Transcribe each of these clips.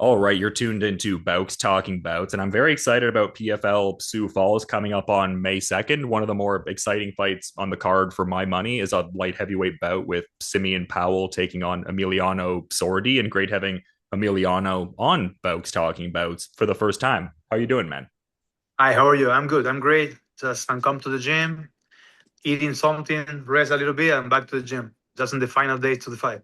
All right, you're tuned into Bowks Talking Bouts, and I'm very excited about PFL Sioux Falls coming up on May 2nd. One of the more exciting fights on the card for my money is a light heavyweight bout with Simeon Powell taking on Emiliano Sordi, and great having Emiliano on Bowks Talking Bouts for the first time. How you doing, man? Hi, how are you? I'm good. I'm great. Just I'm come to the gym, eating something, rest a little bit, and back to the gym. Just in the final day to the fight.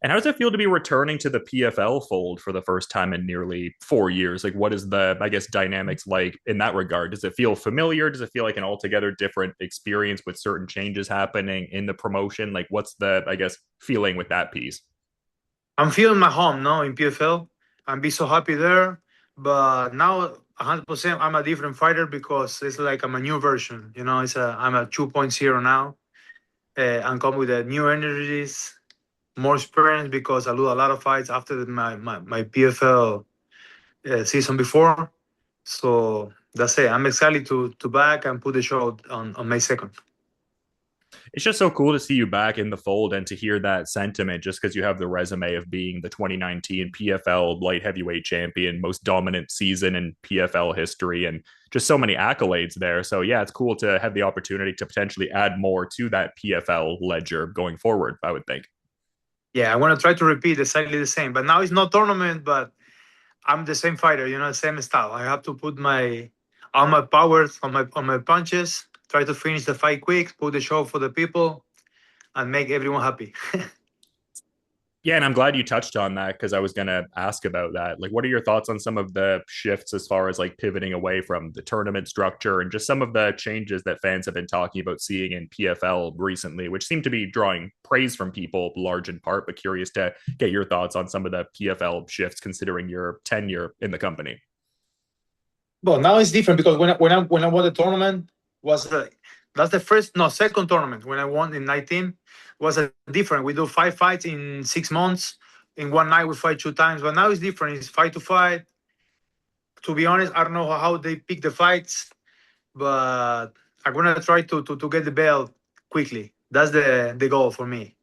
And how does it feel to be returning to the PFL fold for the first time in nearly 4 years? Like, what is the, I guess, dynamics like in that regard? Does it feel familiar? Does it feel like an altogether different experience with certain changes happening in the promotion? Like, what's the, I guess, feeling with that piece? I'm feeling my home now in PFL. I'm be so happy there. But now 100% I'm a different fighter because it's like I'm a new version. I'm a 2.0 now. I'm come with new energies, more experience because I lose a lot of fights after my PFL season before. So that's it. I'm excited to back and put the show on May 2nd. It's just so cool to see you back in the fold and to hear that sentiment just because you have the resume of being the 2019 PFL light heavyweight champion, most dominant season in PFL history, and just so many accolades there. So, yeah, it's cool to have the opportunity to potentially add more to that PFL ledger going forward, I would think. Yeah, I want to try to repeat exactly the same. But now it's not tournament, but I'm the same fighter, same style. I have to put my all my powers on my punches, try to finish the fight quick, put the show for the people, and make everyone happy. Yeah, and I'm glad you touched on that because I was going to ask about that. Like, what are your thoughts on some of the shifts as far as like pivoting away from the tournament structure and just some of the changes that fans have been talking about seeing in PFL recently, which seem to be drawing praise from people, large in part, but curious to get your thoughts on some of the PFL shifts considering your tenure in the company. Well, now it's different because when I won the tournament was that's the first no second tournament when I won in 19 was a different. We do 5 fights in 6 months. In one night we fight 2 times, but now it's different. It's fight to fight. To be honest, I don't know how they pick the fights, but I'm gonna try to get the belt quickly. That's the goal for me.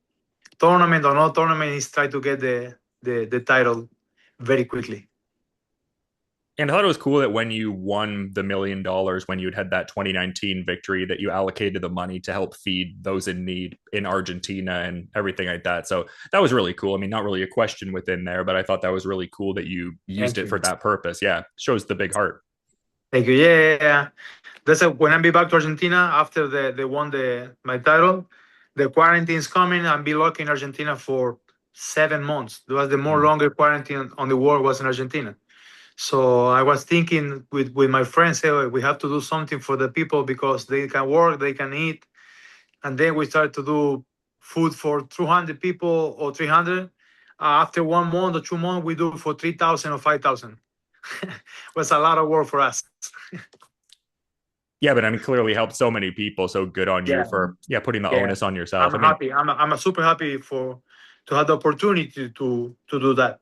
Tournament or no tournament is try to get the title very quickly. And I thought it was cool that when you won the $1 million, when you had that 2019 victory, that you allocated the money to help feed those in need in Argentina and everything like that. So that was really cool. I mean, not really a question within there, but I thought that was really cool that you used Thank it for you. that purpose. Yeah, shows the big heart. Thank you. Yeah. That's when I be back to Argentina after they won my title. The quarantine is coming. I'll be locked in Argentina for 7 months. It was the more Mm. longer quarantine on the world was in Argentina. So I was thinking with my friends, hey, we have to do something for the people because they can work, they can eat. And then we started to do food for 200 people or 300. After 1 month or 2 months, we do for 3,000 or 5,000. Was a lot of work for us. Yeah, but I mean, clearly helped so many people. So good on you Yeah, for, yeah, putting the yeah. onus on yourself. I'm I mean, happy. I'm super happy to have the opportunity to do that.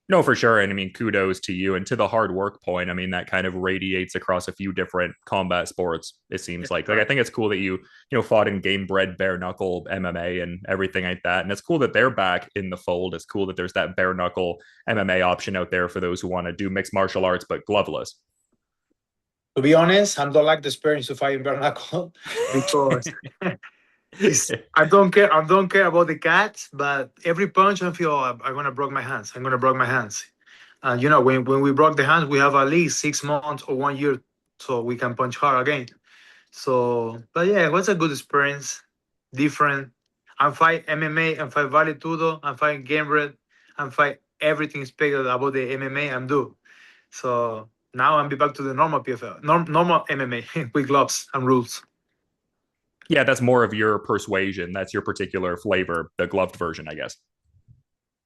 no, for sure. And I mean, kudos to you and to the hard work point. I mean, that kind of radiates across a few different combat sports, it seems like. Like, I think it's cool that fought in Gamebred Bare Knuckle MMA and everything like that. And it's cool that they're back in the fold. It's cool that there's that bare knuckle MMA option out there for those who want to do mixed martial arts, but gloveless. To be honest, I don't like the experience to fight in bare knuckle because I don't care about the cats, but every punch I feel I'm gonna break my hands. I'm gonna break my hands. And when we broke the hands, we have at least 6 months or 1 year so we can punch hard again. So, but yeah, it was a good experience. Different. I fight MMA, I fight Vale Tudo, I fight Gamebred, I fight everything special about the MMA I'm do. So now I'm be back to the normal PFL, normal MMA with gloves and rules. Yeah, that's more of your persuasion. That's your particular flavor, the gloved version, I guess.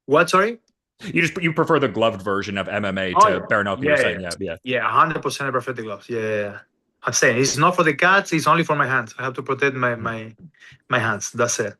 What? Sorry. You prefer the gloved version of MMA Oh to yeah, bare knuckle. You're yeah, saying, yeah, yeah. yeah. 100% perfect gloves. Yeah, yeah, yeah. I'm saying it's not for the cats. It's only for my hands. I have to protect my hands. That's it.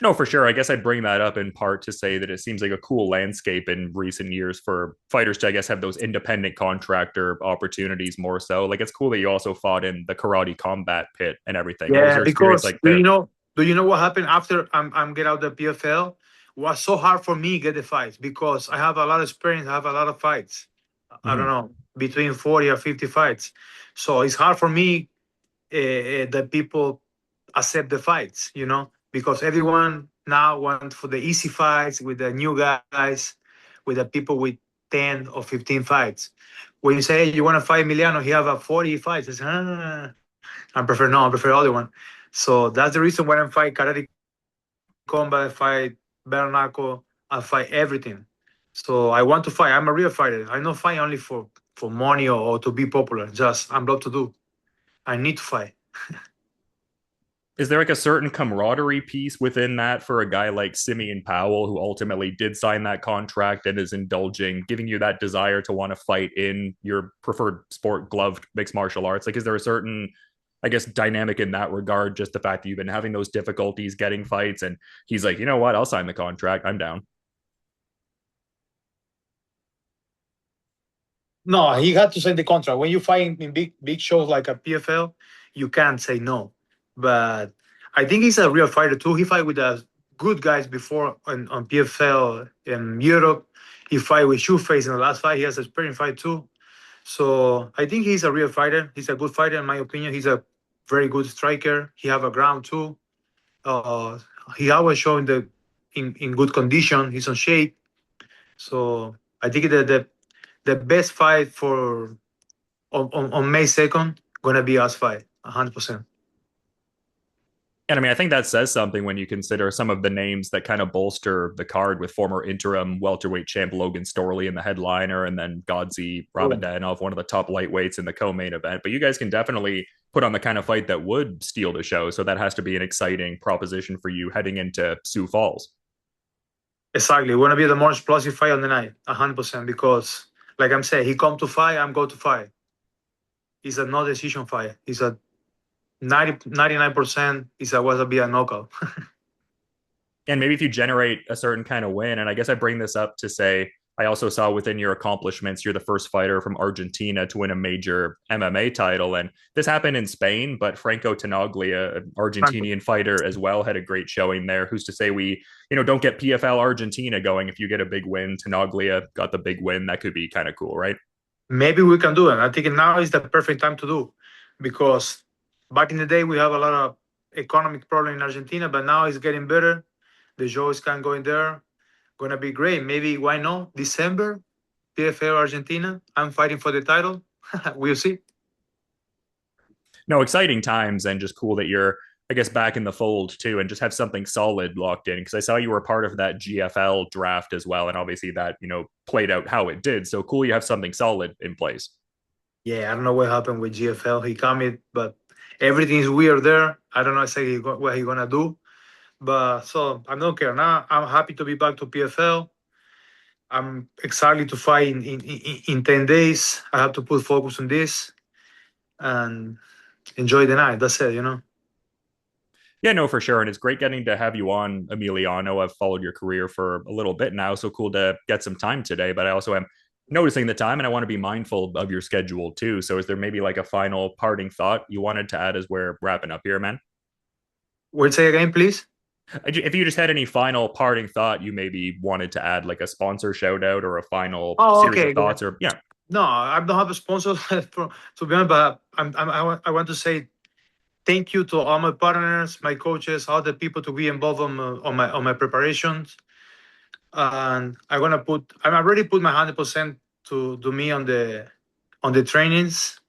No, for sure. I guess I'd bring that up in part to say that it seems like a cool landscape in recent years for fighters to, I guess, have those independent contractor opportunities more so. Like, it's cool that you also fought in the karate combat pit and everything. What was Yeah, your experience because like there? do you know what happened after I'm get out the PFL? was so hard for me get the fights because I have a lot of experience. I have a lot of fights. I don't Mhm. know, between 40 or 50 fights. So it's hard for me that people accept the fights, because everyone now wants for the easy fights with the new guys, with the people with 10 or 15 fights. When you say, hey, you want to fight Emiliano, he have a 40 fights. I say, I prefer no, I prefer the other one. So that's the reason why I fight karate combat, I fight bare knuckle, I fight everything. So I want to fight. I'm a real fighter. I don't fight only for money or to be popular. Just I'm love to do. I need to fight. Is there like a certain camaraderie piece within that for a guy like Simeon Powell, who ultimately did sign that contract and is indulging, giving you that desire to want to fight in your preferred sport, gloved mixed martial arts? Like, is there a certain, I guess, dynamic in that regard? Just the fact that you've been having those difficulties getting fights, and he's like, you know what, I'll sign the contract. I'm down. No, he had to sign the contract. When you fight in big shows like a PFL, you can't say no. But I think he's a real fighter too. He fight with good guys before on PFL in Europe. He fight with Shoeface in the last fight. He has a sparring fight too. So I think he's a real fighter. He's a good fighter in my opinion. He's a very good striker. He have a ground too. Uh, he always showing in good condition. He's on shape. So I think that the best fight for on May 2nd gonna be us fight 100%. And I mean, I think that says something when you consider some of the names that kind of bolster the card with former interim welterweight champ Logan Storley in the headliner, and then Godzi Rabadanov, one of the top lightweights in the co-main event. But you guys can definitely put on the kind of fight that would steal the show. So that has to be an exciting proposition for you heading into Sioux Falls. Exactly, wanna be the more explosive fight on the night 100% because like I'm saying, he come to fight, I'm go to fight. It's a no decision fight. It's a 99% is a was a be a knockout. And maybe if you generate a certain kind of win, and I guess I bring this up to say, I also saw within your accomplishments, you're the first fighter from Argentina to win a major MMA title. And this happened in Spain, but Franco Tenaglia, an Franco. Argentinian fighter as well, had a great showing there. Who's to say we, don't get PFL Argentina going if you get a big win? Tenaglia got the big win. That could be kind of cool, right? Maybe we can do it. I think now is the perfect time to do because back in the day we have a lot of economic problem in Argentina, but now it's getting better. The shows can go in there. Gonna be great. Maybe why not? December, PFL Argentina. I'm fighting for the title. We'll see. No, exciting times, and just cool that you're, I guess, back in the fold too, and just have something solid locked in. Because I saw you were part of that GFL draft as well, and obviously that played out how it did. So cool, you have something solid in place. Yeah, I don't know what happened with GFL. He coming, but everything is weird there. I don't know exactly what he gonna do. But so I don't care. Now I'm happy to be back to PFL. I'm excited to fight in 10 days. I have to put focus on this and enjoy the night. That's it. Yeah, no, for sure. And it's great getting to have you on, Emiliano. I've followed your career for a little bit now, so cool to get some time today. But I also am noticing the time and I want to be mindful of your schedule too. So is there maybe like a final parting thought you wanted to add as we're wrapping up here, man? Wait, say again, please. If you just had any final parting thought you maybe wanted to add, like a sponsor shout out or a final Oh, series of okay. thoughts, or yeah. No, I don't have a sponsor to be honest, but I want to say thank you to all my partners, my coaches, all the people to be involved on my preparations. And I'm already put my 100% to me on the trainings,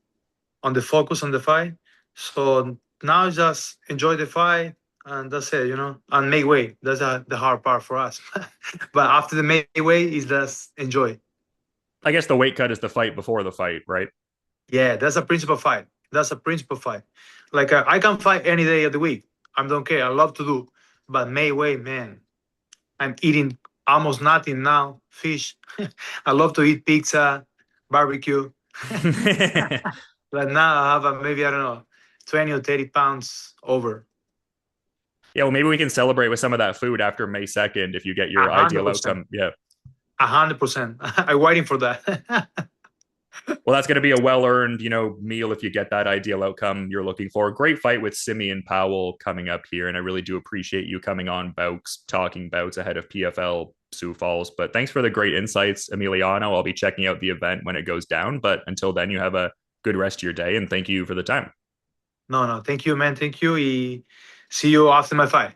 on the focus on the fight. So now just enjoy the fight and that's it, and make way. That's the hard part for us. But after the make way is just enjoy. I guess the weight cut is the fight before the fight, right? Yeah, that's a principal fight. That's a principal fight. Like I can fight any day of the week. I don't care. I love to do. But May way, man, I'm eating almost nothing now. Fish. I love to eat pizza, barbecue. But now I have maybe I don't know, 20 or 30 pounds over. Yeah, well, maybe we can celebrate with some of that food after May 2nd if you get A your hundred ideal percent. outcome. Yeah. 100%. I'm waiting for that. Well, that's going to be a well-earned, meal if you get that ideal outcome you're looking for. Great fight with Simeon Powell coming up here, and I really do appreciate you coming on Bowks Talking Bouts ahead of PFL Sioux Falls. But thanks for the great insights, Emiliano. I'll be checking out the event when it goes down. But until then, you have a good rest of your day, and thank you for the time. No, no, thank you, man. Thank you. See you after my fight.